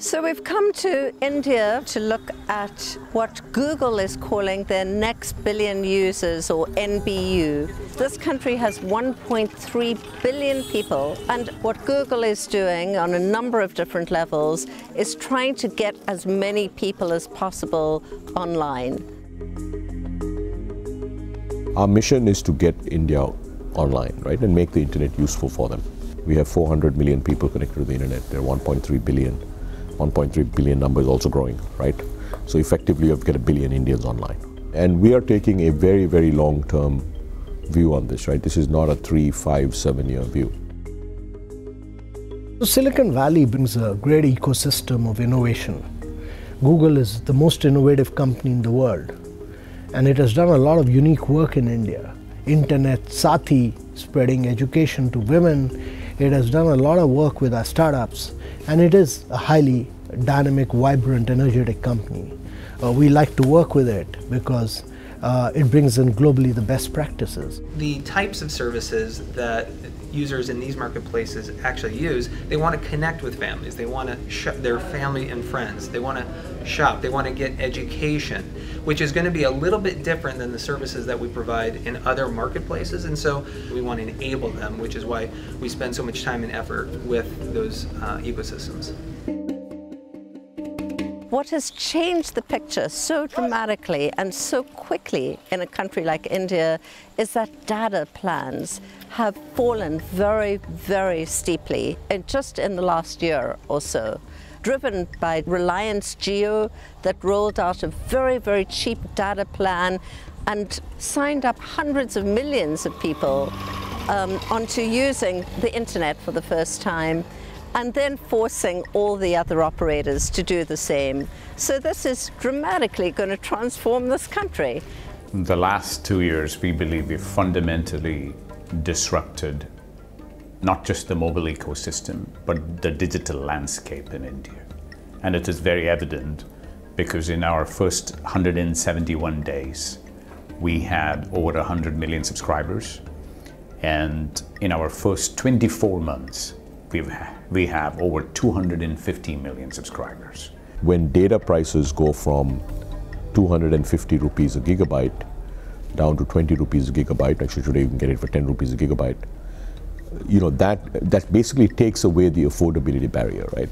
So we've come to India to look at what Google is calling their next billion users, or NBU. This country has 1.3 billion people, and what Google is doing on a number of different levels is trying to get as many people as possible online. Our mission is to get India online, right, and make the internet useful for them. We have 400 million people connected to the internet. There are 1.3 billion. 1.3 billion number is also growing, right? So effectively, you have to get 1 billion Indians online. And we are taking a very, very long-term view on this, right? This is not a 3, 5, 7-year view. So Silicon Valley brings a great ecosystem of innovation. Google is the most innovative company in the world, and it has done a lot of unique work in India. Internet Saathi, spreading education to women. It has done a lot of work with our startups, and it is a highly dynamic, vibrant, energetic company. We like to work with it because it brings in globally the best practices. The types of services that users in these marketplaces actually use, they want to connect with families, they want to their family and friends, they want to shop, they want to get education, which is going to be a little bit different than the services that we provide in other marketplaces, and so we want to enable them, which is why we spend so much time and effort with those ecosystems. What has changed the picture so dramatically and so quickly in a country like India is that data plans have fallen very, very steeply just in the last year or so, driven by Reliance Jio that rolled out a very, very cheap data plan and signed up hundreds of millions of people onto using the internet for the first time, and then forcing all the other operators to do the same. So this is dramatically going to transform this country. The last 2 years, we believe we've fundamentally disrupted not just the mobile ecosystem, but the digital landscape in India. And it is very evident because in our first 171 days, we had over 100 million subscribers. And in our first 24 months, we have over 250 million subscribers. When data prices go from 250 rupees a gigabyte down to 20 rupees a gigabyte, actually today you can get it for 10 rupees a gigabyte, you know, that basically takes away the affordability barrier, right?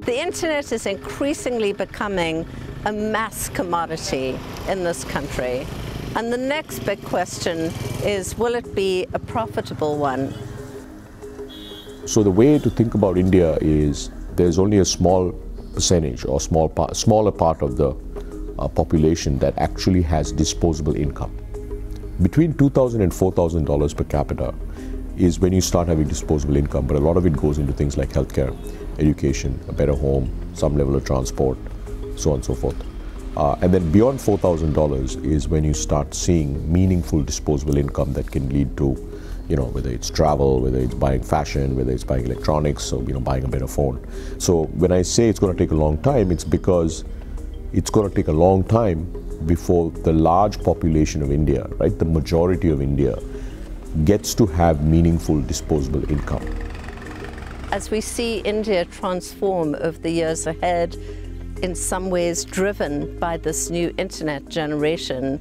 The internet is increasingly becoming a mass commodity in this country. And the next big question is, will it be a profitable one? So the way to think about India is there's only a small percentage or smaller part of the population that actually has disposable income. Between $2,000 and $4,000 per capita is when you start having disposable income, but a lot of it goes into things like healthcare, education, a better home, some level of transport, so on and so forth. And then beyond $4,000 is when you start seeing meaningful disposable income that can lead to, you know, whether it's travel, whether it's buying fashion, whether it's buying electronics, or, you know, buying a better phone. So when I say it's going to take a long time, it's because it's going to take a long time before the large population of India, right, the majority of India, gets to have meaningful disposable income. As we see India transform over the years ahead, in some ways driven by this new internet generation,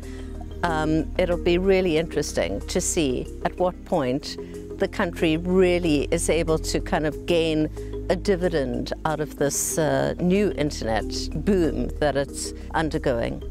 it'll be really interesting to see at what point the country really is able to kind of gain a dividend out of this new internet boom that it's undergoing.